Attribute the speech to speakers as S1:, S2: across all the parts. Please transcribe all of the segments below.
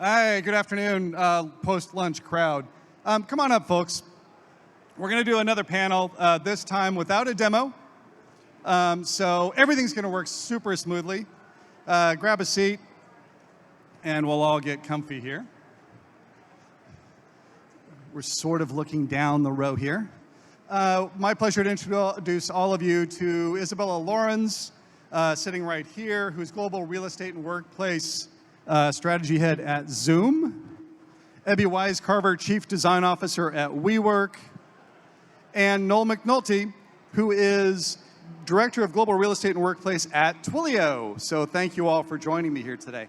S1: Hi, good afternoon, post-lunch crowd. Come on up, folks. We're going to do another panel, this time without a demo. So everything's going to work super smoothly. Grab a seat, and we'll all get comfy here. We're sort of looking down the row here. My pleasure to introduce all of you to Izabella Lorenz, sitting right here, who's Global Real Estate and Workplace Strategy Head at Zoom. Ebbie Wisecarver, Chief Design Officer at WeWork. And Noel McNulty, who is Director of Global Real Estate and Workplace at Twilio. So thank you all for joining me here today.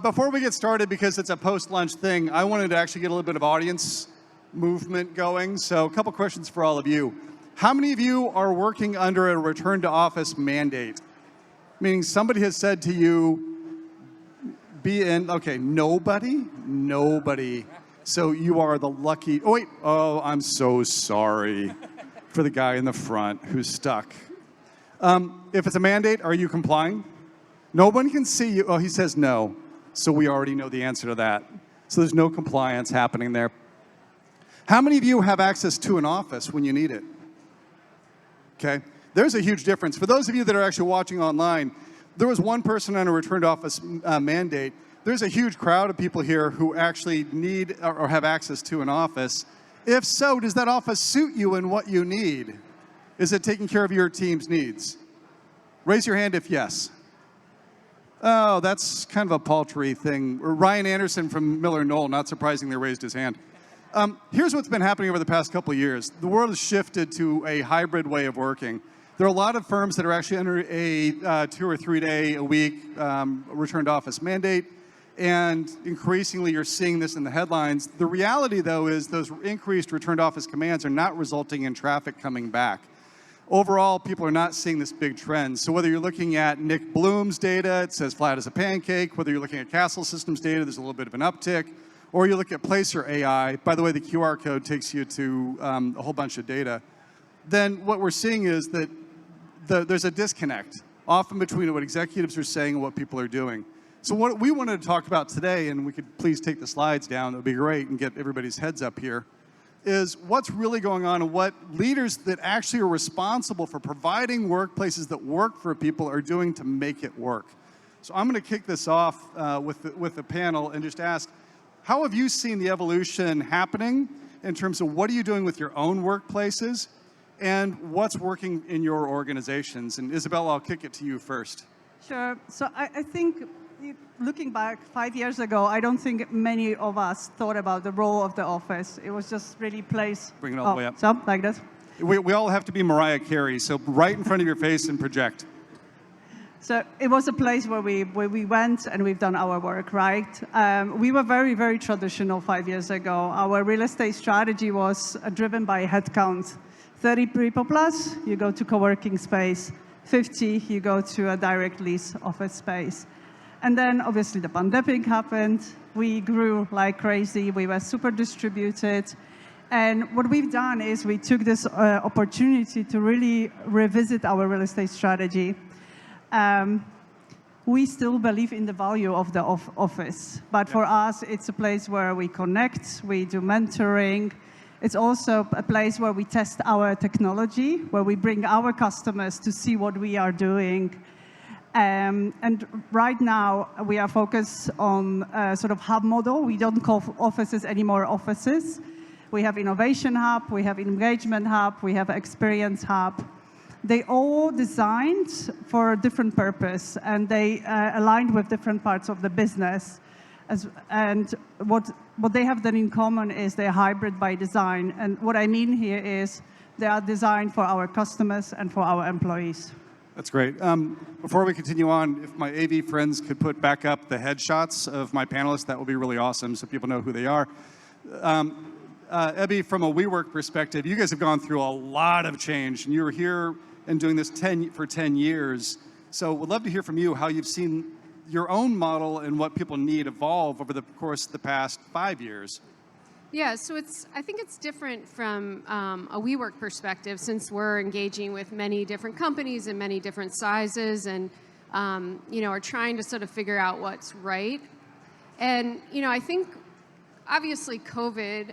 S1: Before we get started, because it's a post-lunch thing, I wanted to actually get a little bit of audience movement going. So a couple questions for all of you. How many of you are working under a return to office mandate? Meaning somebody has said to you, be in, okay, nobody? So you are the lucky, I'm so sorry for the guy in the front who's stuck. If it's a mandate, are you complying? No one can see you. Oh, he says no. So we already know the answer to that. So there's no compliance happening there. How many of you have access to an office when you need it? Okay, there's a huge difference. For those of you that are actually watching online, there was one person on a return to office mandate. There's a huge crowd of people here who actually need or have access to an office. If so, does that office suit you and what you need? Is it taking care of your team's needs? Raise your hand if yes. Oh, that's kind of a paltry thing. Ryan Anderson from Miller Noel, not surprisingly, raised his hand. Here's what's been happening over the past couple of years. The world has shifted to a hybrid way of working. There are a lot of firms that are actually under a 2 or 3 day a week return to office mandate. And increasingly, you're seeing this in the headlines. The reality, though, is those increased return to office commands are not resulting in traffic coming back. Overall, people are not seeing this big trend. So whether you're looking at Nick Bloom's data, it says flat as a pancake. Whether you're looking at Castle Systems data, there's a little bit of an uptick. Or you look at Placer AI. By the way, the QR code takes you to a whole bunch of data. Then what we're seeing is that there's a disconnect often between what executives are saying and what people are doing. So what we wanted to talk about today, and we could please take the slides down, that would be great, and get everybody's heads up here, is what's really going on and what leaders that actually are responsible for providing workplaces that work for people are doing to make it work. So I'm going to kick this off with the panel and just ask, how have you seen the evolution happening in terms of what are you doing with your own workplaces and what's working in your organizations? And Izabella, I'll kick it to you first.
S2: Sure. So I think, looking back 5 years ago, I don't think many of us thought about the role of the office. It was just really place.
S1: Bring it all the way up.
S2: So, like that.
S1: We all have to be Mariah Carey, so right in front of your face and project.
S2: So it was a place where we went and we've done our work, right? We were very, very traditional 5 years ago. Our real estate strategy was driven by headcount. 30 people plus, you go to co-working space. 50, you go to a direct lease office space. And then obviously the pandemic happened. We grew like crazy. We were super distributed. And what we've done is we took this opportunity to really revisit our real estate strategy. We still believe in the value of the office. But for us, it's a place where we connect, we do mentoring. It's also a place where we test our technology, where we bring our customers to see what we are doing. And right now, we are focused on a sort of hub model. We don't call offices anymore offices. We have Innovation Hub, we have Engagement Hub, we have Experience Hub. They all designed for a different purpose, and they aligned with different parts of the business. And what they have done in common is they're hybrid by design. And what I mean here is they are designed for our customers and for our employees.
S1: That's great. Before we continue on, if my AV friends could put back up the headshots of my panelists, that would be really awesome so people know who they are. Ebbie, from a WeWork perspective, you guys have gone through a lot of change, and you were here and doing this for 10 years. So we'd love to hear from you how you've seen your own model and what people need evolve over the course of the past 5 years.
S3: Yeah, so I think it's different from a WeWork perspective, since we're engaging with many different companies and many different sizes, and are trying to sort of figure out what's right. And, I think obviously COVID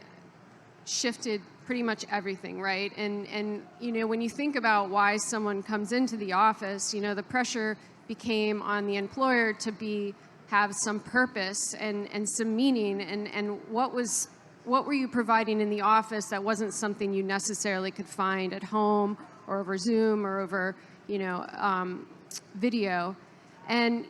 S3: shifted pretty much everything, right? And when you think about why someone comes into the office, the pressure became on the employer to have some purpose and some meaning, and what were you providing in the office that wasn't something you necessarily could find at home or over Zoom or over video. And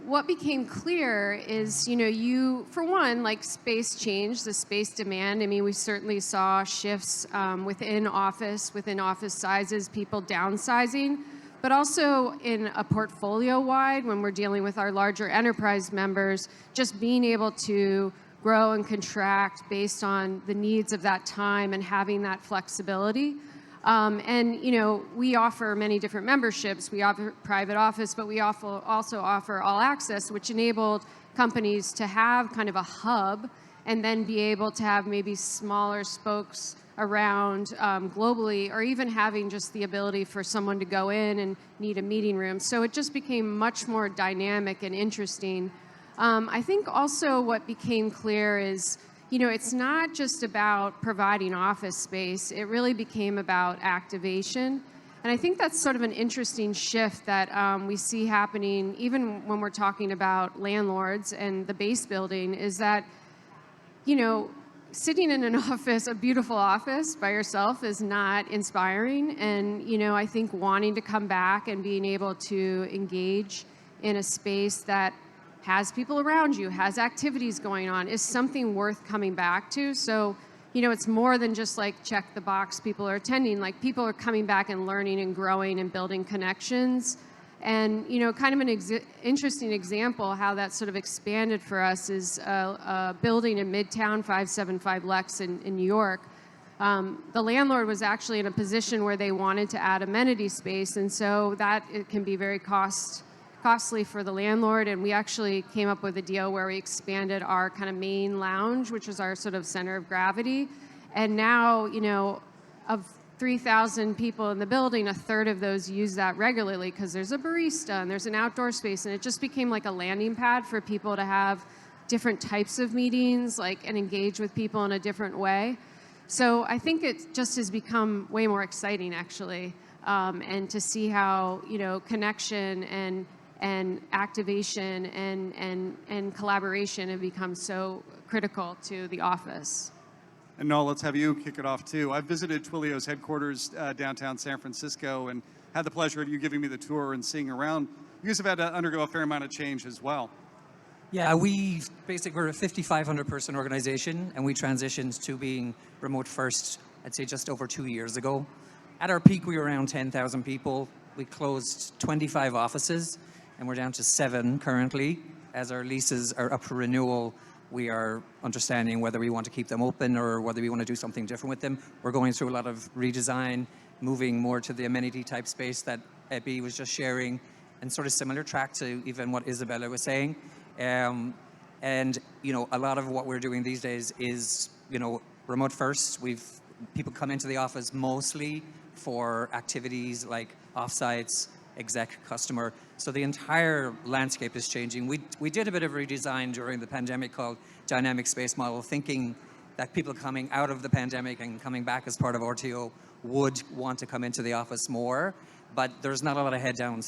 S3: what became clear is you, for one, like, space change, the space demand. I mean, we certainly saw shifts within office sizes, people downsizing, but also in a portfolio wide, when we're dealing with our larger enterprise members, just being able to grow and contract based on the needs of that time and having that flexibility. We offer many different memberships. We offer private office, but we also offer all access, which enabled companies to have kind of a hub and then be able to have maybe smaller spokes around globally, or even having just the ability for someone to go in and need a meeting room. So it just became much more dynamic and interesting. I think also what became clear is, it's not just about providing office space. It really became about activation. And I think that's sort of an interesting shift that we see happening even when we're talking about landlords and the base building, is that, sitting in an office, a beautiful office by yourself, is not inspiring. And, I think wanting to come back and being able to engage in a space that has people around you, has activities going on, is something worth coming back to. So, it's more than just like check the box people are attending. Like, people are coming back and learning and growing and building connections. And, kind of an interesting example how that sort of expanded for us is a building in Midtown, 575 Lex in New York. The landlord was actually in a position where they wanted to add amenity space, and so it can be very costly for the landlord. And we actually came up with a deal where we expanded our kind of main lounge, which was our sort of center of gravity. And now, of 3,000 people in the building, a third of those use that regularly because there's a barista and there's an outdoor space, and it just became like a landing pad for people to have different types of meetings, and engage with people in a different way. So I think it just has become way more exciting, actually, and to see how, connection and activation and collaboration have become so critical to the office.
S1: And Noel, let's have you kick it off too. I've visited Twilio's headquarters downtown San Francisco and had the pleasure of you giving me the tour and seeing around. You guys have had to undergo a fair amount of change as well.
S4: Yeah, we're a 5,500 person organization, and we transitioned to being remote first, I'd say just over 2 years ago. At our peak, we were around 10,000 people. We closed 25 offices, and we're down to 7 currently. As our leases are up for renewal, we are understanding whether we want to keep them open or whether we want to do something different with them. We're going through a lot of redesign, moving more to the amenity type space that Ebbie was just sharing, and sort of similar track to even what Izabella was saying. And a lot of what we're doing these days is, remote first. People come into the office mostly for activities like offsites, exec, customer. So the entire landscape is changing. We did a bit of redesign during the pandemic called dynamic space model, thinking that people coming out of the pandemic and coming back as part of RTO would want to come into the office more. But there's not a lot of head down,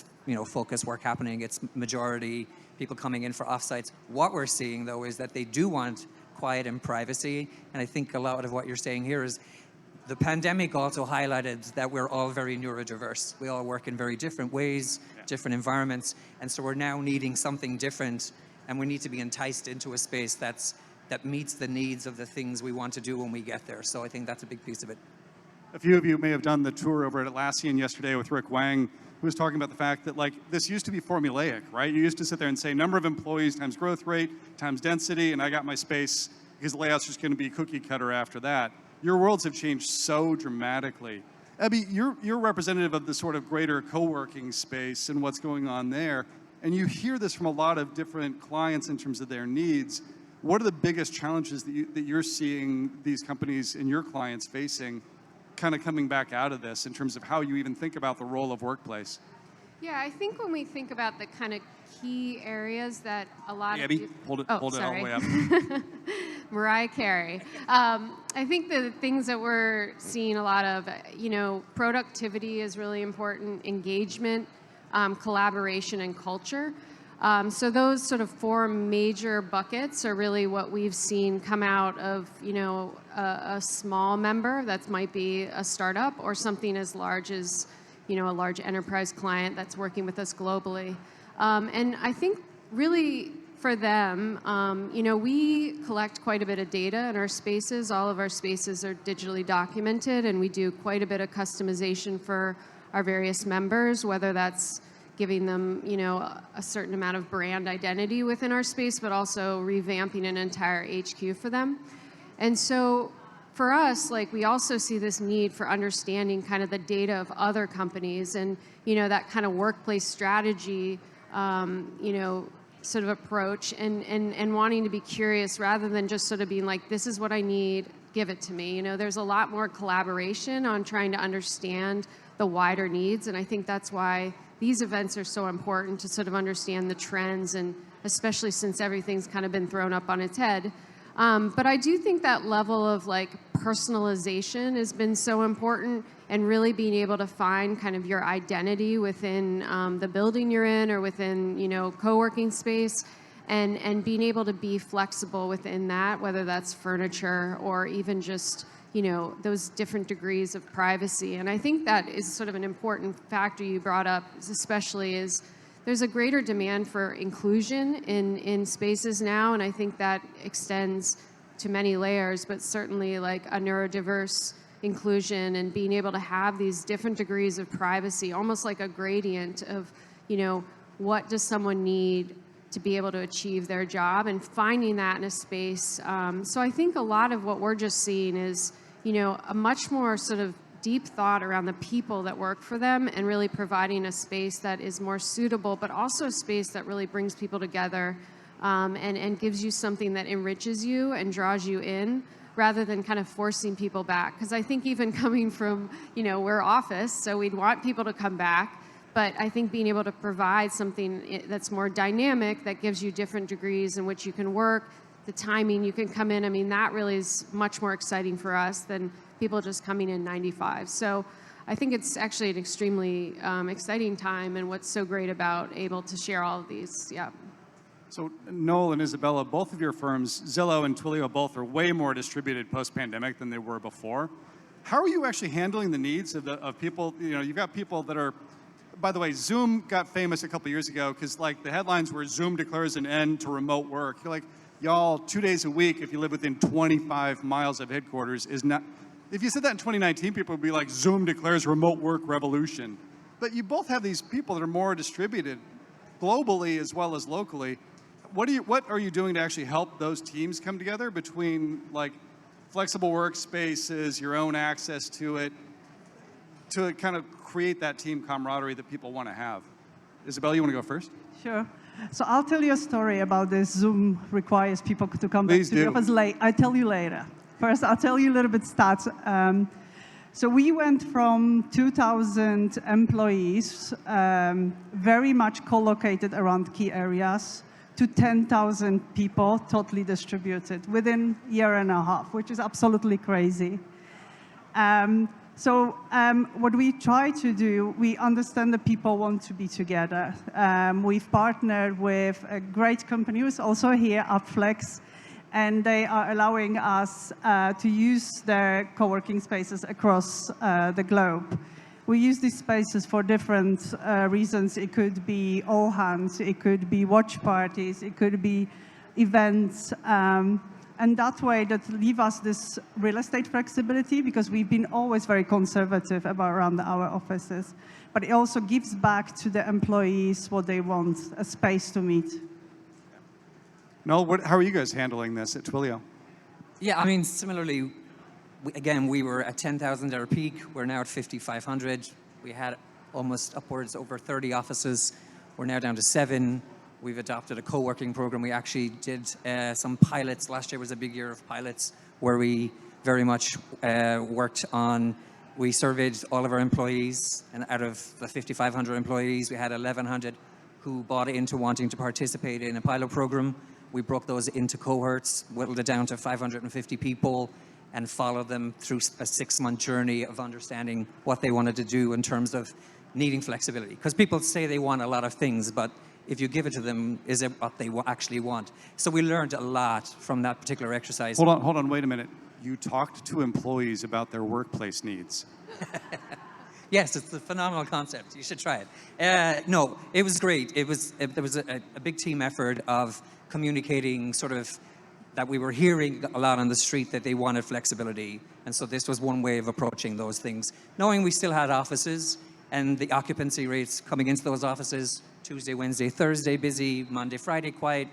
S4: focus work happening. It's majority people coming in for offsites. What we're seeing, though, is that they do want quiet and privacy. And I think a lot of what you're saying here is the pandemic also highlighted that we're all very neurodiverse. We all work in very different ways, different environments. And so we're now needing something different, and we need to be enticed into a space that meets the needs of the things we want to do when we get there. So I think that's a big piece of it.
S1: A few of you may have done the tour over at Atlassian yesterday with Rick Wang, who was talking about the fact that this used to be formulaic, right? You used to sit there and say number of employees times growth rate times density, and I got my space because the layout's just going to be cookie cutter after that. Your worlds have changed so dramatically. Ebbie, you're representative of the sort of greater co-working space and what's going on there, and you hear this from a lot of different clients in terms of their needs. What are the biggest challenges that you're seeing these companies and your clients facing kind of coming back out of this in terms of how you even think about the role of workplace?
S3: Yeah, I think when we think about the kind of key areas that a lot
S1: Hey,
S3: of
S1: Ebbie, hold it all the way up.
S3: Mariah Carey. I think the things that we're seeing a lot of, productivity is really important, engagement, collaboration, and culture. So those sort of four major buckets are really what we've seen come out of, a small member that might be a startup or something as large as, a large enterprise client that's working with us globally. And I think really for them, we collect quite a bit of data in our spaces. All of our spaces are digitally documented, and we do quite a bit of customization for our various members, whether that's giving them, a certain amount of brand identity within our space, but also revamping an entire HQ for them. And so for us, we also see this need for understanding kind of the data of other companies and, that kind of workplace strategy, sort of approach and wanting to be curious rather than just sort of being like, this is what I need, give it to me. There's a lot more collaboration on trying to understand the wider needs, and I think that's why these events are so important to sort of understand the trends, and especially since everything's kind of been thrown up on its head. But I do think that level of personalization has been so important, and really being able to find kind of your identity within the building you're in or within, co-working space, and being able to be flexible within that, whether that's furniture or even just, those different degrees of privacy. And I think that is sort of an important factor you brought up, especially is there's a greater demand for inclusion in spaces now, and I think that extends to many layers, but certainly a neurodiverse inclusion and being able to have these different degrees of privacy, almost like a gradient of, what does someone need to be able to achieve their job, and finding that in a space. So I think a lot of what we're just seeing is, a much more sort of deep thought around the people that work for them, and really providing a space that is more suitable, but also a space that really brings people together, and gives you something that enriches you and draws you in, rather than kind of forcing people back. Because I think even coming from, we're office, so we'd want people to come back, but I think being able to provide something that's more dynamic, that gives you different degrees in which you can work, the timing you can come in, I mean, that really is much more exciting for us than people just coming in 95. So I think it's actually an extremely exciting time, and what's so great about able to share all of these, yeah.
S1: So Noel and Izabella, both of your firms, Zillow and Twilio, both are way more distributed post-pandemic than they were before. How are you actually handling the needs of people? You've got people that are, by the way, Zoom got famous a couple years ago because the headlines were Zoom declares an end to remote work. You're like, y'all, 2 days a week, if you live within 25 miles of headquarters, is not. If you said that in 2019, people would be like, Zoom declares remote work revolution. But you both have these people that are more distributed globally as well as locally. What are you doing to actually help those teams come together between flexible workspaces, your own access to it, to kind of create that team camaraderie that people want to have? Izabella, you want to go first?
S2: Sure. So I'll tell you a story about this. Zoom requires people to come back
S1: Please
S2: to
S1: do.
S2: the office late. I'll tell you later. First, I'll tell you a little bit stats. So we went from 2,000 employees, very much co-located around key areas, to 10,000 people totally distributed within a year and a half, which is absolutely crazy. So what we try to do, we understand that people want to be together. We've partnered with a great company who's also here, Upflex, and they are allowing us to use their co-working spaces across the globe. We use these spaces for different reasons. It could be all hands, it could be watch parties, it could be events. And that way, that leave us this real estate flexibility, because we've been always very conservative around our offices. But it also gives back to the employees what they want, a space to meet.
S1: Noel, how are you guys handling this at Twilio?
S4: Yeah, I mean, similarly, we were at 10,000 at our peak. We're now at 5,500. We had almost upwards over 30 offices. We're now down to 7. We've adopted a co-working program. We actually did some pilots. Last year was a big year of pilots, where we very much worked on we surveyed all of our employees, and out of the 5,500 employees, we had 1,100 who bought into wanting to participate in a pilot program. We broke those into cohorts, whittled it down to 550 people, and followed them through a 6-month journey of understanding what they wanted to do in terms of needing flexibility. Because people say they want a lot of things, but if you give it to them, is it what they actually want? So we learned a lot from that particular exercise.
S1: Hold on, wait a minute. You talked to employees about their workplace needs.
S4: Yes, it's a phenomenal concept. You should try it. No, it was great. There was a big team effort of communicating sort of that we were hearing a lot on the street that they wanted flexibility. And so this was one way of approaching those things. Knowing we still had offices and the occupancy rates coming into those offices, Tuesday, Wednesday, Thursday busy, Monday, Friday quiet.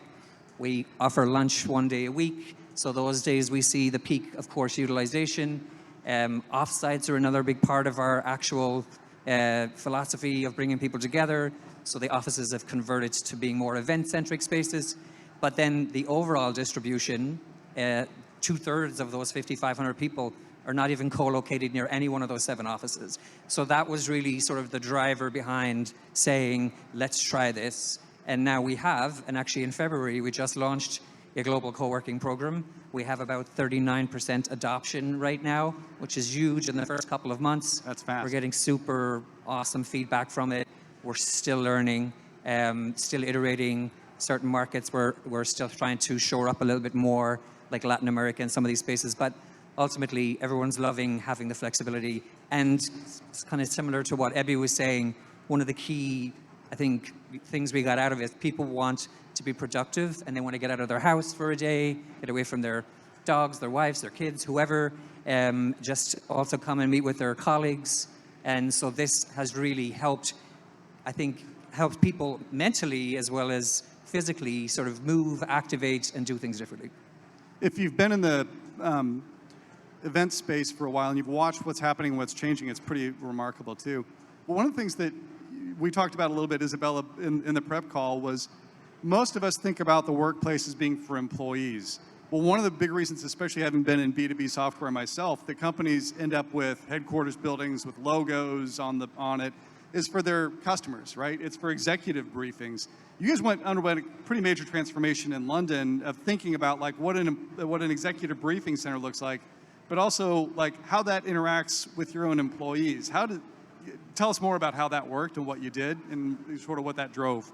S4: We offer lunch 1 day a week. So those days we see the peak of course utilization. Offsites are another big part of our actual philosophy of bringing people together. So the offices have converted to being more event-centric spaces. But then the overall distribution, 2/3 of those 5,500 people are not even co-located near any one of those 7 offices. So that was really sort of the driver behind saying, let's try this. And now we have, and actually in February, we just launched a global co-working program. We have about 39% adoption right now, which is huge in the first couple of months.
S1: That's fast.
S4: We're getting super awesome feedback from it. We're still learning, still iterating. Certain markets we're still trying to shore up a little bit more, like Latin America and some of these spaces. But ultimately, everyone's loving having the flexibility. And it's kind of similar to what Ebbie was saying. One of the key, I think, things we got out of it, people want to be productive and they want to get out of their house for a day, get away from their dogs, their wives, their kids, whoever, just also come and meet with their colleagues. And so this has really helped, I think, helped people mentally as well as physically sort of move, activate, and do things differently.
S1: If you've been in the event space for a while and you've watched what's happening, what's changing, it's pretty remarkable too. But one of the things that we talked about a little bit, Izabella, in the prep call was most of us think about the workplace as being for employees. Well, one of the big reasons, especially having been in B2B software myself, that companies end up with headquarters buildings with logos on it is for their customers, right? It's for executive briefings. You guys underwent a pretty major transformation in London of thinking about like what an executive briefing center looks like, but also like how that interacts with your own employees. Tell us more about how that worked and what you did and sort of what that drove.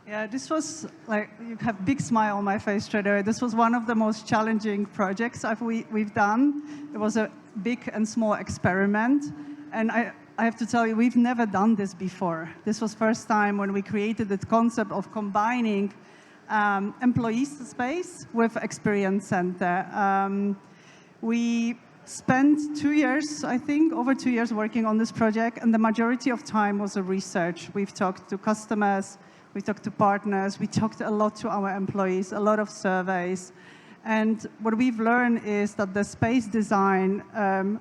S2: Yeah, this was like, you have a big smile on my face straight away. This was one of the most challenging projects we've done. It was a big and small experiment. And I have to tell you, we've never done this before. This was first time when we created the concept of combining employees space with experience center. We spent 2 years, I think, over 2 years working on this project, and the majority of time was a research. We've talked to customers, we talked to partners, we talked a lot to our employees, a lot of surveys. And what we've learned is that the space design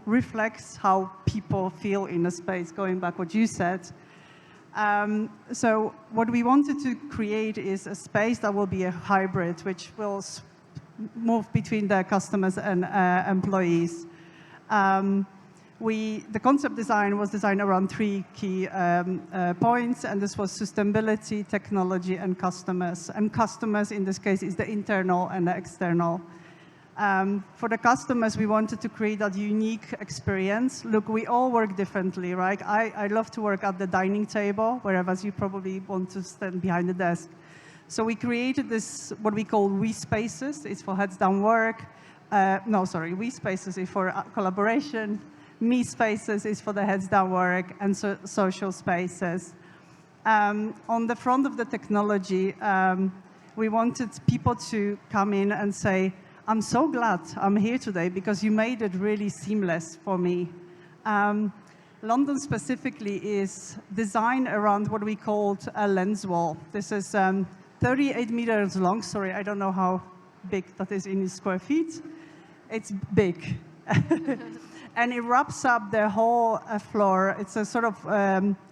S2: reflects how people feel in a space, going back what you said. So what we wanted to create is a space that will be a hybrid, which will move between the customers and employees. The concept design was designed around 3 key points, and this was sustainability, technology, and customers. And customers, in this case, is the internal and the external. For the customers, we wanted to create that unique experience. Look, we all work differently, right? I love to work at the dining table, whereas you probably want to stand behind the desk. So we created this, what we call WeSpaces. It's for heads down work. WeSpaces is for collaboration. Me spaces is for the heads down work, and social spaces. On the front of the technology, we wanted people to come in and say, I'm so glad I'm here today because you made it really seamless for me. London specifically is designed around what we called a lens wall. This is 38 meters long. Sorry, I don't know how big that is in square feet. It's big. And it wraps up the whole floor. It's a sort of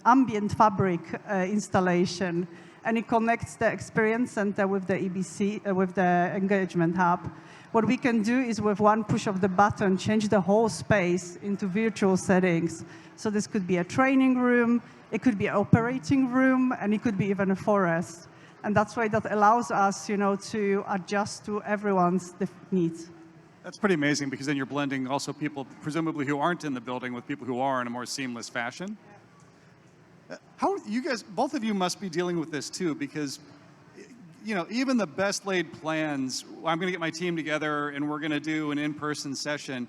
S2: ambient fabric installation. and it connects the experience center with the EBC, with the engagement hub. What we can do is with one push of the button, change the whole space into virtual settings. So this could be a training room, it could be an operating room, and it could be even a forest. And that's why that allows us, to adjust to everyone's needs.
S1: That's pretty amazing, because then you're blending also people presumably who aren't in the building with people who are in a more seamless fashion. How you guys, both of you must be dealing with this too, because even the best laid plans, I'm going to get my team together and we're going to do an in-person session.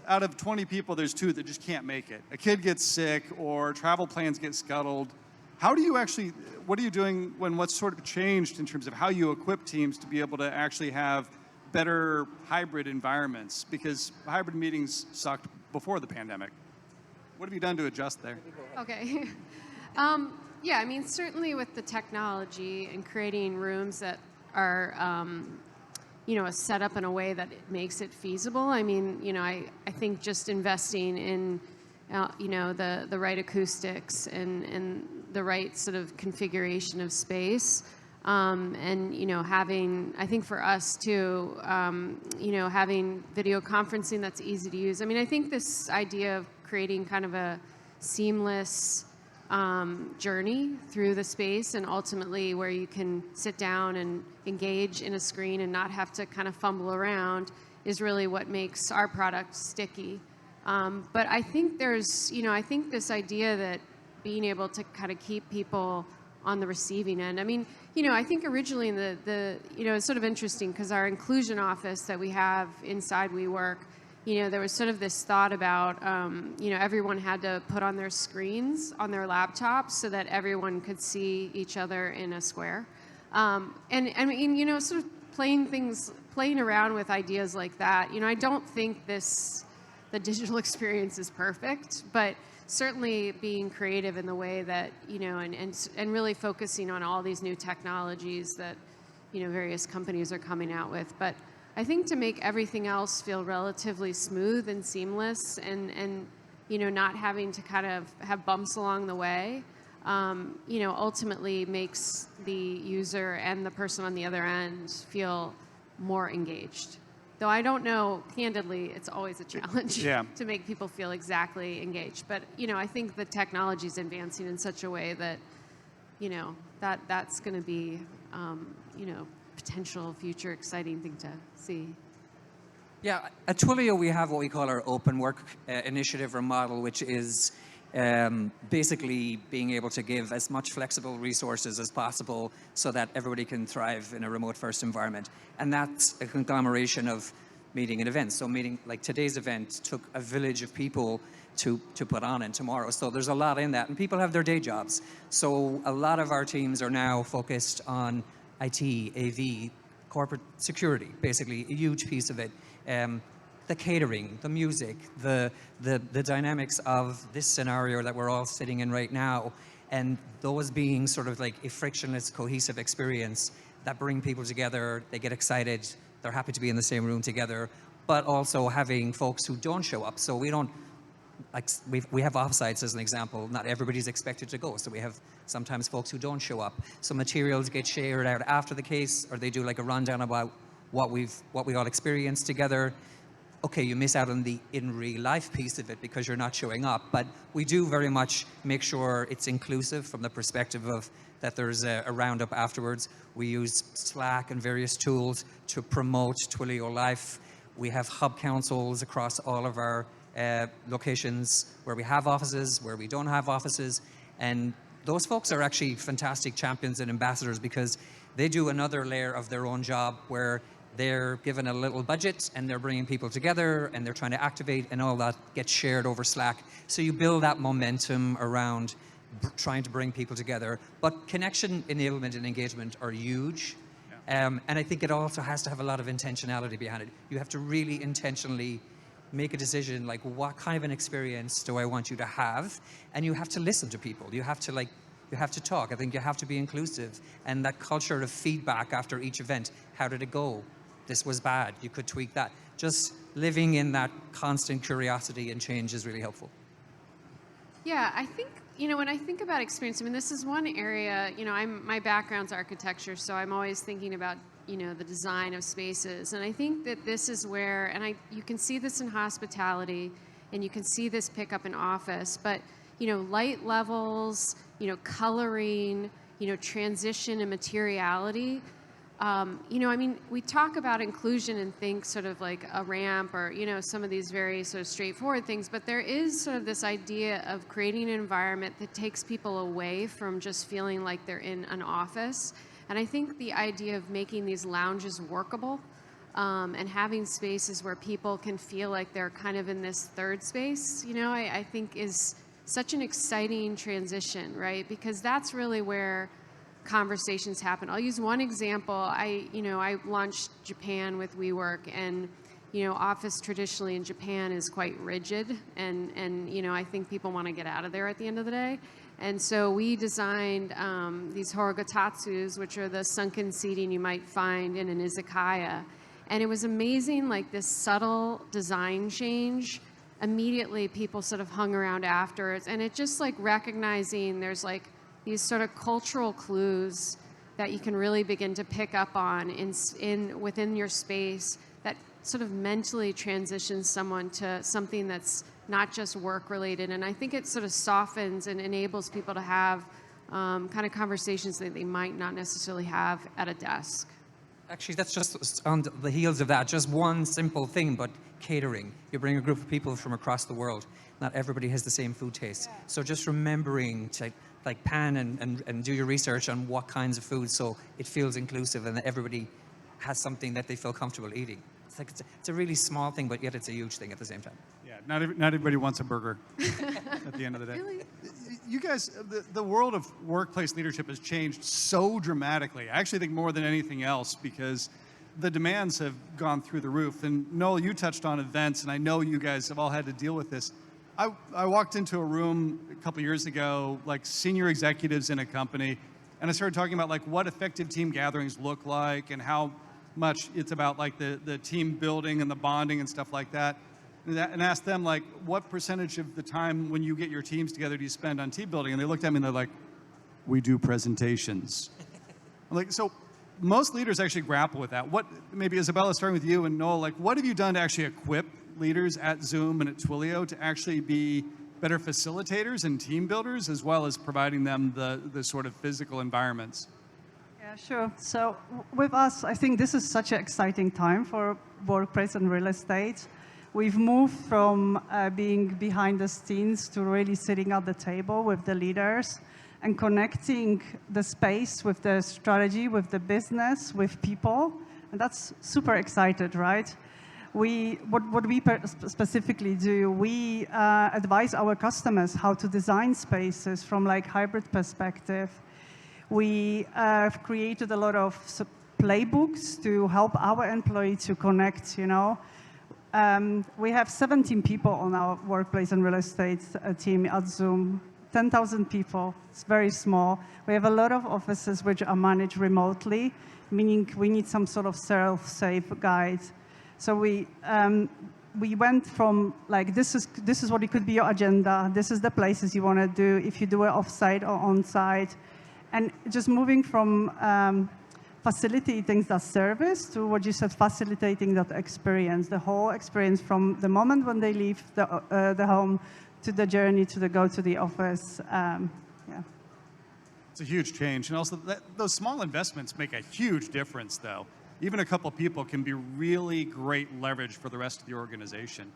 S1: Out of 20 people, there's 2 that just can't make it. A kid gets sick or travel plans get scuttled. How do you actually, what are you doing what's sort of changed in terms of how you equip teams to be able to actually have better hybrid environments? Because hybrid meetings sucked before the pandemic. What have you done to adjust there?
S3: Okay. Yeah, I mean, certainly with the technology and creating rooms that are, set up in a way that it makes it feasible. I mean, I think just investing in, the right acoustics and the right sort of configuration of space, and having, I think for us too, having video conferencing that's easy to use. I mean, I think this idea of creating kind of a seamless journey through the space, and ultimately where you can sit down and engage in a screen and not have to kind of fumble around, is really what makes our product sticky. But I think there's, I think this idea that being able to kind of keep people on the receiving end. I mean, I think originally in it's sort of interesting because our inclusion office that we have inside WeWork, there was sort of this thought about, everyone had to put on their screens on their laptops so that everyone could see each other in a square. And I mean, sort of playing around with ideas like that. I don't think the digital experience is perfect, but certainly being creative in the way that, and really focusing on all these new technologies that, various companies are coming out with. But I think to make everything else feel relatively smooth and seamless and not having to kind of have bumps along the way, ultimately makes the user and the person on the other end feel more engaged. Though I don't know, candidly, it's always a challenge to make people feel exactly engaged. But, I think the technology is advancing in such a way that, that's going to be, potential future exciting thing to see.
S4: Yeah, at Twilio we have what we call our open work initiative or model, which is basically being able to give as much flexible resources as possible so that everybody can thrive in a remote first environment. And that's a conglomeration of meeting and events. So meeting, like today's event took a village of people to put on, and tomorrow. So there's a lot in that, and people have their day jobs. So a lot of our teams are now focused on IT, AV, corporate security, basically a huge piece of it. The catering, the music, the dynamics of this scenario that we're all sitting in right now, and those being sort of like a frictionless, cohesive experience that bring people together, they get excited, they're happy to be in the same room together, but also having folks who don't show up. So we don't, like, we have offsites as an example. Not everybody's expected to go, so we have sometimes folks who don't show up. So materials get shared out after the case, or they do like a rundown about what we all experienced together. Okay, you miss out on the in real life piece of it because you're not showing up, but we do very much make sure it's inclusive from the perspective of that there's a roundup afterwards. We use Slack and various tools to promote Twilio Life. We have hub councils across all of our locations where we have offices, where we don't have offices, and those folks are actually fantastic champions and ambassadors because they do another layer of their own job where they're given a little budget and they're bringing people together and they're trying to activate, and all that gets shared over Slack. So you build that momentum around trying to bring people together. But connection, enablement, and engagement are huge. And I think it also has to have a lot of intentionality behind it. You have to really intentionally make a decision, like, what kind of an experience do I want you to have? And you have to listen to people. You have to talk. I think you have to be inclusive. And that culture of feedback after each event. How did it go? This was bad. You could tweak that. Just living in that constant curiosity and change is really helpful.
S3: Yeah, I think you know, when I think about experience, I mean, this is one area, you know, my background's architecture, so I'm always thinking about, you know, the design of spaces. And I think that this is where, and you can see this in hospitality, and you can see this pick up in office, but, you know, light levels, you know, coloring, you know, transition and materiality. You know, I mean, we talk about inclusion and think sort of like a ramp or, you know, some of these very sort of straightforward things, but there is sort of this idea of creating an environment that takes people away from just feeling like they're in an office. And I think the idea of making these lounges workable and having spaces where people can feel like they're kind of in this third space, you know, I think is such an exciting transition, right? Because that's really where conversations happen. I'll use one example. I launched Japan with WeWork, and you know, office traditionally in Japan is quite rigid, and you know, I think people want to get out of there at the end of the day. And so we designed these horogatatsus, which are the sunken seating you might find in an izakaya. And it was amazing, like this subtle design change. Immediately people sort of hung around afterwards, and it just like recognizing there's like these sort of cultural clues that you can really begin to pick up on within your space that sort of mentally transitions someone to something that's not just work related. And I think it sort of softens and enables people to have kind of conversations that they might not necessarily have at a desk.
S4: Actually, that's just on the heels of that, just one simple thing, but catering. You bring a group of people from across the world. Not everybody has the same food taste. Yeah. So just remembering to like pan and do your research on what kinds of food so it feels inclusive and that everybody has something that they feel comfortable eating. It's like it's a really small thing, but yet it's a huge thing at the same time.
S1: Yeah, not everybody wants a burger at the end of the day.
S3: Really?
S1: You guys, the world of workplace leadership has changed so dramatically. I actually think more than anything else because the demands have gone through the roof. And Noel, you touched on events, and I know you guys have all had to deal with this. I walked into a room a couple years ago, like senior executives in a company, and I started talking about like what effective team gatherings look like and how much it's about like the team building and the bonding and stuff like that. And asked them like, what percentage of the time when you get your teams together do you spend on team building? And they looked at me and they're like, we do presentations. I'm like, so most leaders actually grapple with that. What, maybe Izabella, starting with you and Noel, like what have you done to actually equip leaders at Zoom and at Twilio to actually be better facilitators and team builders, as well as providing them the sort of physical environments?
S2: Yeah, sure. So with us, I think this is such an exciting time for workplace and real estate. We've moved from being behind the scenes to really sitting at the table with the leaders and connecting the space with the strategy, with the business, with people. And that's super excited, right? What we specifically do, we advise our customers how to design spaces from like hybrid perspective. We have created a lot of playbooks to help our employees to connect, you know. We have 17 people on our workplace and real estate team at Zoom, 10,000 people. It's very small. We have a lot of offices which are managed remotely, meaning we need some sort of self-safe guide. So we went from like, this is what it could be your agenda. This is the places you want to do if you do it off-site or on-site. And just moving from facilitating that service to what you said, facilitating that experience, the whole experience from the moment when they leave the home to the journey to go to the office. Yeah.
S1: It's a huge change. And also those small investments make a huge difference though. Even a couple people can be really great leverage for the rest of the organization.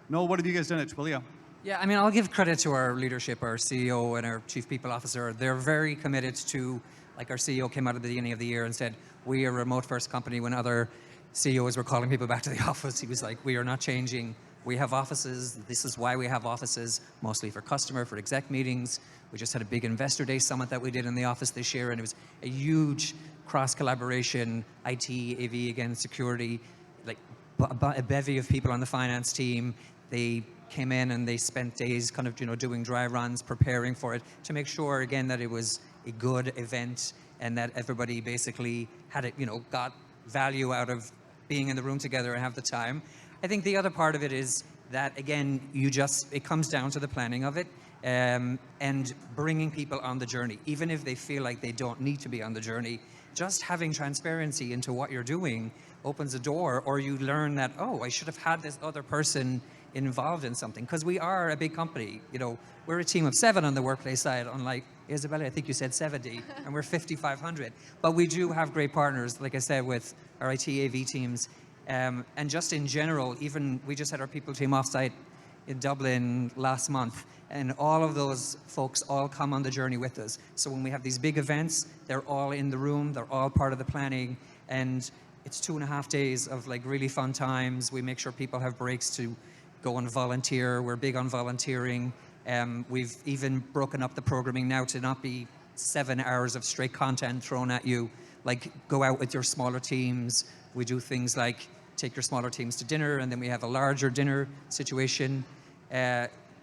S1: Noel, what have you guys done at Twilio?
S4: Yeah, I mean, I'll give credit to our leadership, our CEO and our Chief People Officer. They're very committed to, like our CEO came out at the beginning of the year and said, we are a remote first company. When other CEOs were calling people back to the office, he was like, we are not changing. We have offices. This is why we have offices, mostly for customer, for exec meetings. We just had a big investor day summit that we did in the office this year, and it was a huge cross-collaboration, IT, AV, again, security, like a bevy of people on the finance team. They came in and they spent days kind of, you know, doing dry runs, preparing for it to make sure, again, that it was a good event and that everybody basically had it, you know, got value out of being in the room together and have the time. I think the other part of it is that, again, it comes down to the planning of it. and bringing people on the journey, even if they feel like they don't need to be on the journey. Just having transparency into what you're doing opens a door, or you learn that, oh, I should have had this other person involved in something, because we are a big company. You know, we're a team of 7 on the workplace side, unlike Izabella, I think you said 70, and we're 5,500. But we do have great partners, like I said, with our IT AV teams. And just in general, even we just had our people team offsite in Dublin last month, and all of those folks all come on the journey with us. So when we have these big events, they're all in the room, they're all part of the planning, and it's 2.5 days of like really fun times. We make sure people have breaks to go and volunteer. We're big on volunteering. We've even broken up the programming now to not be 7 hours of straight content thrown at you. Like, go out with your smaller teams. We do things like take your smaller teams to dinner, and then we have a larger dinner situation.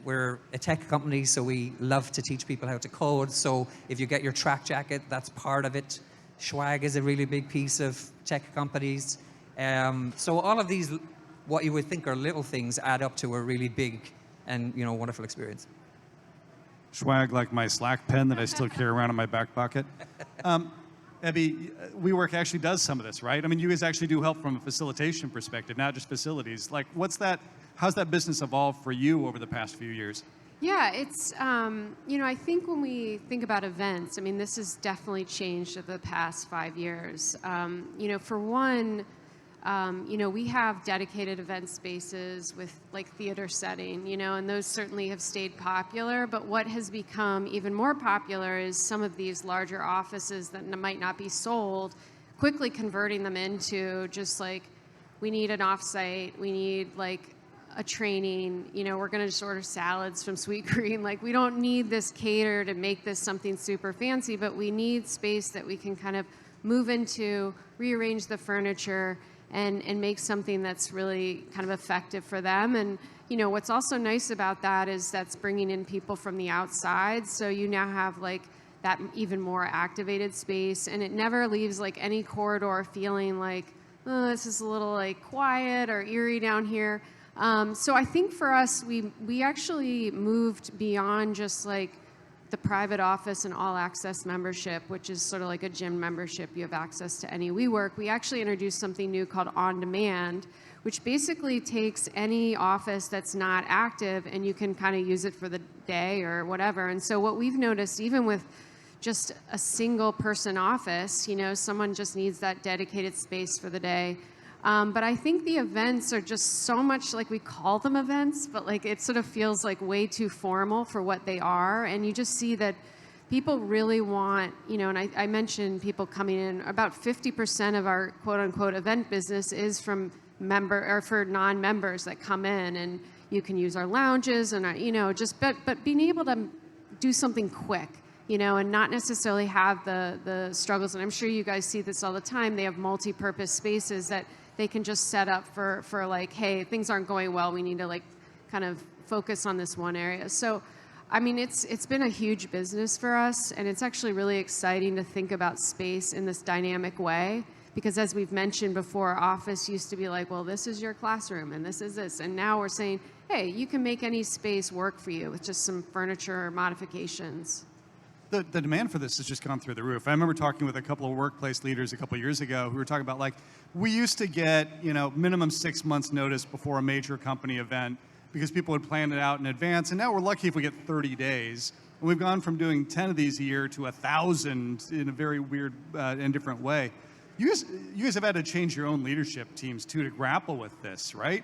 S4: We're a tech company, so we love to teach people how to code. So if you get your track jacket, that's part of it. Swag is a really big piece of tech companies. So all of these, what you would think are little things, add up to a really big and wonderful experience.
S1: Swag like my Slack pen that I still carry around in my back pocket. Ebbie, WeWork actually does some of this, right? I mean, you guys actually do help from a facilitation perspective, not just facilities. Like, how's that business evolved for you over the past few years?
S3: Yeah, it's, I think when we think about events, I mean, this has definitely changed over the past 5 years. For one, we have dedicated event spaces with like theater setting, and those certainly have stayed popular. But what has become even more popular is some of these larger offices that might not be sold, quickly converting them into just like, we need an offsite, we need like a training, we're going to just order salads from Sweet Green. Like, we don't need this cater to make this something super fancy, but we need space that we can kind of move into, rearrange the furniture, and make something that's really kind of effective for them. And what's also nice about that is that's bringing in people from the outside, so you now have like that even more activated space, and it never leaves like any corridor feeling like, oh, this is a little like quiet or eerie down here. So I think for us, we actually moved beyond just like the private office and all access membership, which is sort of like a gym membership. You have access to any WeWork. We actually introduced something new called On Demand, which basically takes any office that's not active and you can kind of use it for the day or whatever. And so what we've noticed, even with just a single person office, someone just needs that dedicated space for the day. But I think the events are just so much like, we call them events, but like it sort of feels like way too formal for what they are. And you just see that people really want, and I mentioned people coming in, about 50% of our quote unquote event business is from for non-members that come in, and you can use our lounges and but being able to do something quick, and not necessarily have the struggles. And I'm sure you guys see this all the time. They have multi-purpose spaces that they can just set up for like, hey, things aren't going well, we need to like kind of focus on this one area. So, I mean, it's been a huge business for us, and it's actually really exciting to think about space in this dynamic way, because as we've mentioned before, office used to be like, well, this is your classroom and this is this, and now we're saying, hey, you can make any space work for you with just some furniture modifications.
S1: The demand for this has just gone through the roof. I remember talking with a couple of workplace leaders a couple of years ago who were talking about, like, we used to get, minimum 6 months notice before a major company event because people would plan it out in advance, and now we're lucky if we get 30 days. And we've gone from doing 10 of these a year to 1,000 in a very weird and different way. You guys have had to change your own leadership teams too to grapple with this, right?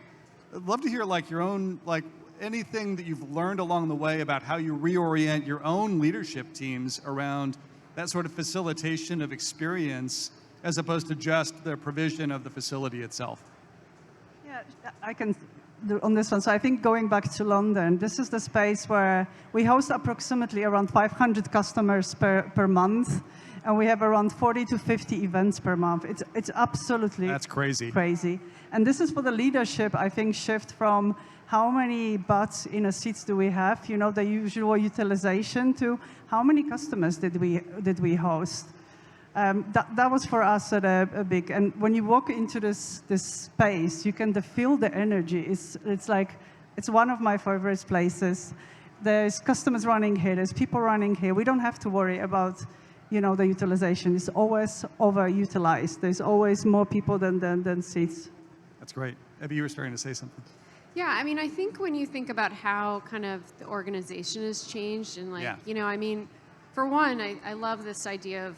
S1: I'd love to hear like your own, like, anything that you've learned along the way about how you reorient your own leadership teams around that sort of facilitation of experience as opposed to just the provision of the facility itself.
S2: Yeah, I can do on this one. So I think going back to London, this is the space where we host approximately around 500 customers per month, and we have around 40 to 50 events per month. It's absolutely
S1: That's crazy.
S2: Crazy. And this is for the leadership, I think, shift from how many butts in a seats do we have, the usual utilization, to how many customers did we host. That was for us a big, and when you walk into this space, you can feel the energy. It's like, it's one of my favorite places. there's customers running here, there's people running here. We don't have to worry about, the utilization. It's always overutilized. There's always more people than seats.
S1: That's great. Ebbie, you were starting to say something.
S3: Yeah, I mean, I think when you think about how kind of the organization has changed and for one, I love this idea of,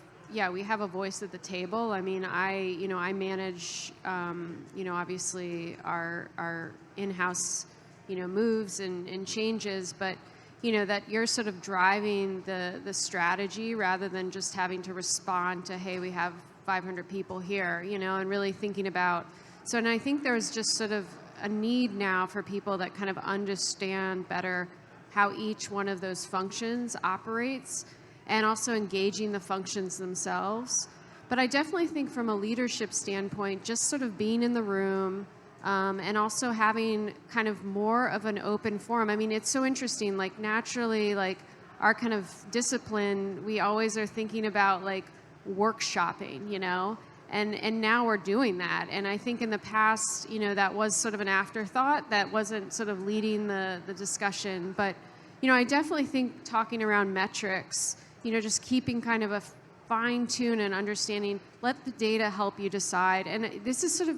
S3: we have a voice at the table. I mean, I manage, obviously our in-house, moves and changes, but, that you're sort of driving the strategy rather than just having to respond to, hey, we have 500 people here, and really thinking about, and I think there's just sort of a need now for people that kind of understand better how each one of those functions operates and also engaging the functions themselves. But I definitely think from a leadership standpoint, just sort of being in the room and also having kind of more of an open forum. I mean, it's so interesting, like naturally, like our kind of discipline, we always are thinking about like workshopping, And now we're doing that. And I think in the past, that was sort of an afterthought that wasn't sort of leading the discussion. But, I definitely think talking around metrics, just keeping kind of a fine tune and understanding, let the data help you decide. And this is sort of,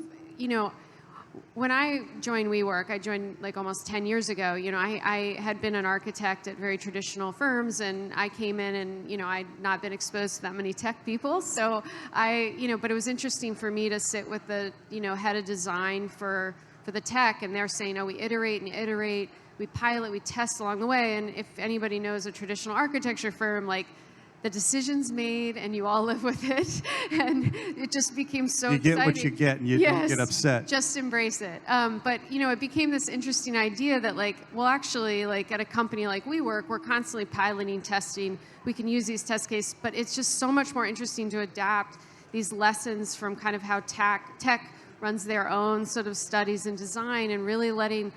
S3: when I joined WeWork, I joined like almost 10 years ago. I had been an architect at very traditional firms, and I came in and, I'd not been exposed to that many tech people. So but it was interesting for me to sit with the, head of design for the tech, and they're saying, we iterate and iterate, we pilot, we test along the way. And if anybody knows a traditional architecture firm, like, the decision's made and you all live with it, and it just became so exciting.
S1: You get what you get and you don't get upset.
S3: Just embrace it. But it became this interesting idea that actually at a company like WeWork, we're constantly piloting, testing. We can use these test cases, but it's just so much more interesting to adapt these lessons from kind of how tech runs their own sort of studies and design, and really letting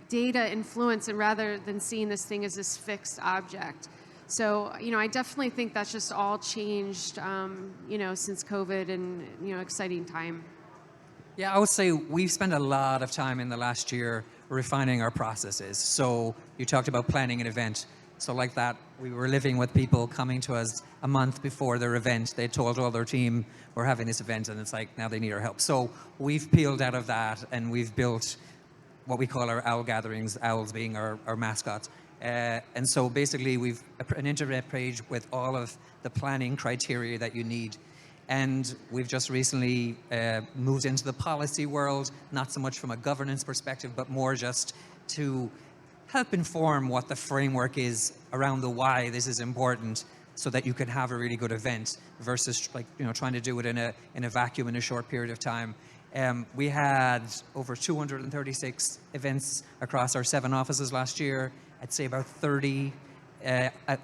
S3: data influence, and rather than seeing this thing as this fixed object. So, I definitely think that's just all changed, since COVID, and, exciting time.
S4: Yeah, I would say we've spent a lot of time in the last year refining our processes. So you talked about planning an event. So like that, we were living with people coming to us a month before their event. They told all their team, we're having this event, and it's like, now they need our help. So we've peeled out of that, and we've built what we call our owl gatherings, owls being our mascots. And so basically we've an internet page with all of the planning criteria that you need. And we've just recently moved into the policy world, not so much from a governance perspective, but more just to help inform what the framework is around the why this is important, so that you can have a really good event versus trying to do it in a vacuum in a short period of time. We had over 236 events across our 7 offices last year. I'd say about 30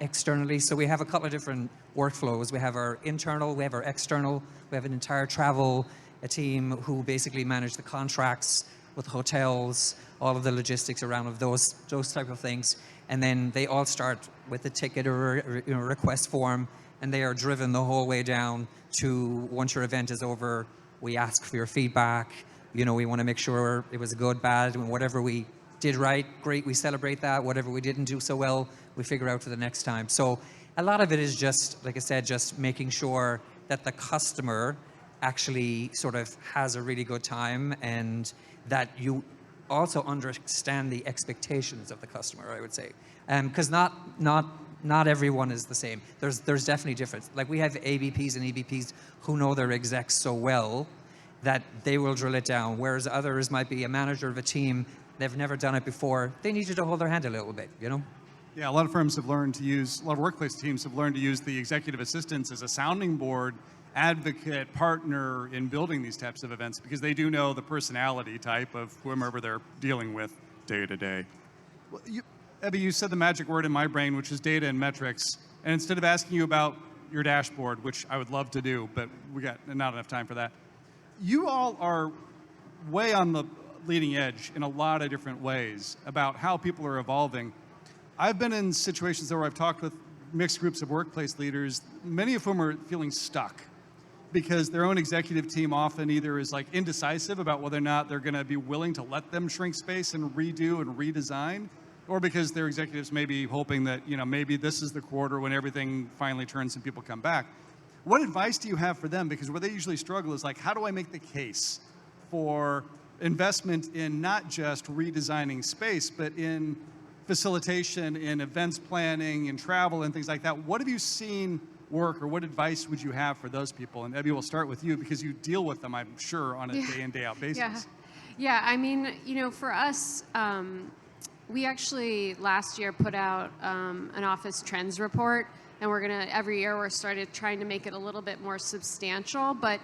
S4: externally. So we have a couple of different workflows. We have our internal, we have our external, we have an entire travel team who basically manage the contracts with hotels, all of the logistics around of those type of things. And then they all start with a ticket or a request form, and they are driven the whole way down to, once your event is over, we ask for your feedback. We want to make sure it was good, bad, and whatever we did right, great, we celebrate that. Whatever we didn't do so well, we figure out for the next time. So a lot of it is just, like I said, just making sure that the customer actually sort of has a really good time, and that you also understand the expectations of the customer, I would say. Because not everyone is the same. There's definitely difference. Like, we have ABPs and EBPs who know their execs so well that they will drill it down, whereas others might be a manager of a team, they've never done it before, they need you to hold their hand a little bit,
S1: Yeah, a lot of firms have learned to use, a lot of workplace teams have learned to use the executive assistants as a sounding board, advocate, partner in building these types of events, because they do know the personality type of whomever they're dealing with day to day. Well, Ebbie, you said the magic word in my brain, which is data and metrics. And instead of asking you about your dashboard, which I would love to do, but we got not enough time for that, you all are way on the leading edge in a lot of different ways about how people are evolving. I've been in situations where I've talked with mixed groups of workplace leaders, many of whom are feeling stuck because their own executive team often either is indecisive about whether or not they're going to be willing to let them shrink space and redo and redesign, or because their executives may be hoping that, maybe this is the quarter when everything finally turns and people come back. What advice do you have for them? Because where they usually struggle is like, how do I make the case for investment in not just redesigning space, but in facilitation, in events planning, in travel, and things like that? What have you seen work, or what advice would you have for those people? And Ebbie, we'll start with you because you deal with them, I'm sure, on a day in, day out basis.
S3: Yeah, I mean, for us, we actually last year put out an office trends report, and every year we're started trying to make it a little bit more substantial. But,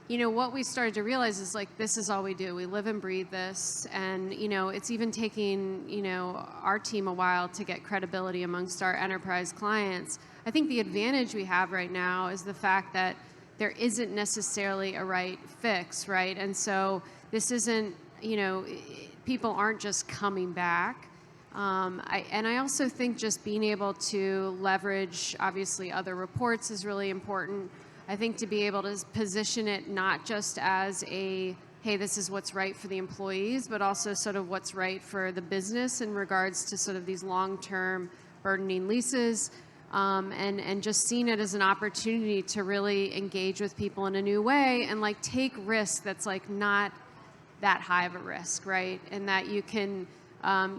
S3: what we started to realize is like, this is all we do. We live and breathe this. And, it's even taking, our team a while to get credibility amongst our enterprise clients. I think the advantage we have right now is the fact that there isn't necessarily a right fix, right? And so this isn't, people aren't just coming back. I also think just being able to leverage, obviously, other reports is really important. I think to be able to position it not just as hey, this is what's right for the employees, but also sort of what's right for the business in regards to sort of these long-term burdening leases, and just seeing it as an opportunity to really engage with people in a new way and like take risk that's like not that high of a risk, right? And that you can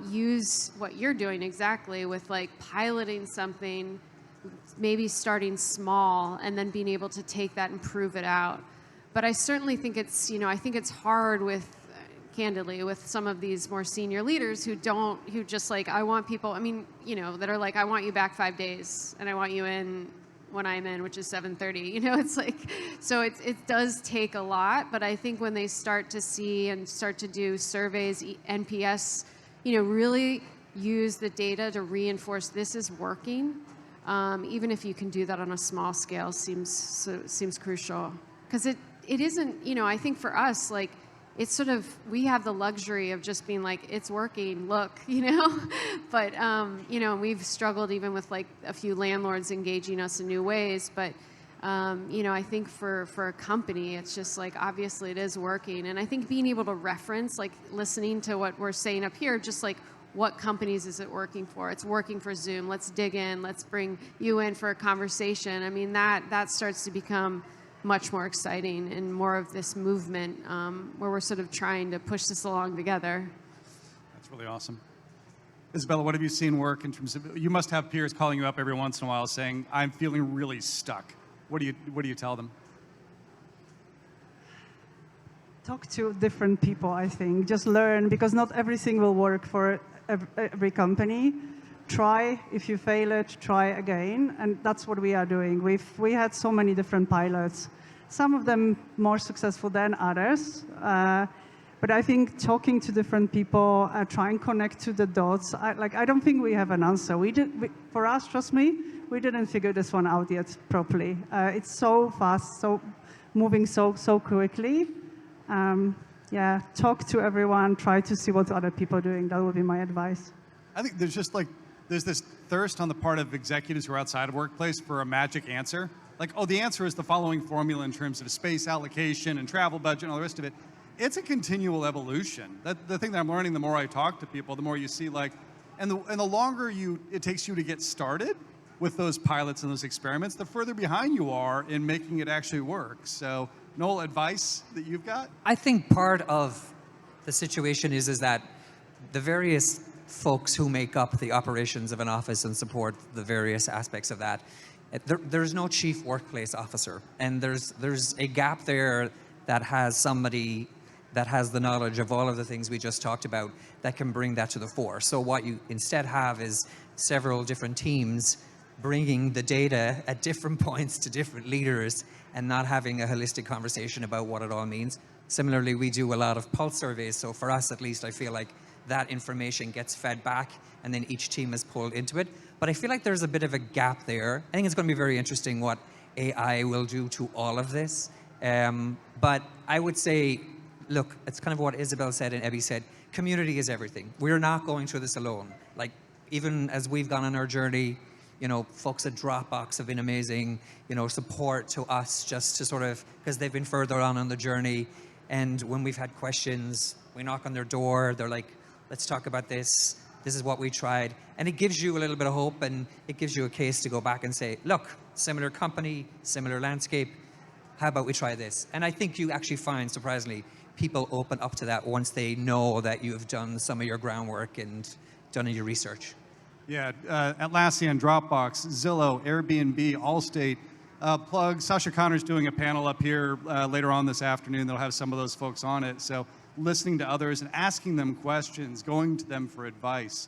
S3: use what you're doing exactly with like piloting something, maybe starting small and then being able to take that and prove it out. But I certainly think it's, I think it's hard candidly, with some of these more senior leaders who just like, I want people, that are like, I want you back 5 days and I want you in when I'm in, which is 7:30. It's like, so it does take a lot, but I think when they start to see and start to do surveys, NPS, really use the data to reinforce this is working. Even if you can do that on a small scale, seems crucial. Because it isn't, I think for us, like, it's sort of, we have the luxury of just being like, it's working, look, But, we've struggled even with like a few landlords engaging us in new ways. But, I think for a company, it's just like, obviously it is working. And I think being able to reference, like listening to what we're saying up here, just like, what companies is it working for? It's working for Zoom. Let's dig in. Let's bring you in for a conversation. I mean, that starts to become much more exciting and more of this movement where we're sort of trying to push this along together.
S1: That's really awesome. Izabella, what have you seen work in terms of, you must have peers calling you up every once in a while saying, I'm feeling really stuck. What do you tell them?
S2: Talk to different people, I think. Just learn, because not everything will work for every company. Try. If you fail it, try again. And that's what we are doing. We had so many different pilots, some of them more successful than others. But I think talking to different people, try and connect to the dots. I don't think we have an answer. For us, trust me, we didn't figure this one out yet properly. It's so fast, so moving so quickly. Talk to everyone, try to see what other people are doing. That would be my advice.
S1: I think there's this thirst on the part of executives who are outside of workplace for a magic answer. Like, oh, the answer is the following formula in terms of space allocation and travel budget and all the rest of it. It's a continual evolution. The thing that I'm learning, the more I talk to people, the more you see and the longer it takes you to get started with those pilots and those experiments, the further behind you are in making it actually work. So, Noel, advice that you've got?
S4: I think part of the situation is that the various folks who make up the operations of an office and support the various aspects of that, there's no chief workplace officer, and there's a gap there that has somebody that has the knowledge of all of the things we just talked about that can bring that to the fore. So what you instead have is several different teams bringing the data at different points to different leaders and not having a holistic conversation about what it all means. Similarly, we do a lot of pulse surveys, so for us at least, I feel like that information gets fed back and then each team is pulled into it. But I feel like there's a bit of a gap there. I think it's going to be very interesting what AI will do to all of this. But I would say, look, it's kind of what Izabella said and Ebbie said, community is everything. We're not going through this alone. Like, even as we've gone on our journey, folks at Dropbox have been amazing, support to us just to sort of, because they've been further on the journey. And when we've had questions, we knock on their door, they're like, let's talk about this. this is what we tried. And it gives you a little bit of hope, and it gives you a case to go back and say, look, similar company, similar landscape, how about we try this? And I think you actually find, surprisingly, people open up to that once they know that you've done some of your groundwork and done your research.
S1: Yeah, Atlassian, Dropbox, Zillow, Airbnb, Allstate. Plug, Sasha Connor's doing a panel up here later on this afternoon that'll have some of those folks on it. So listening to others and asking them questions, going to them for advice.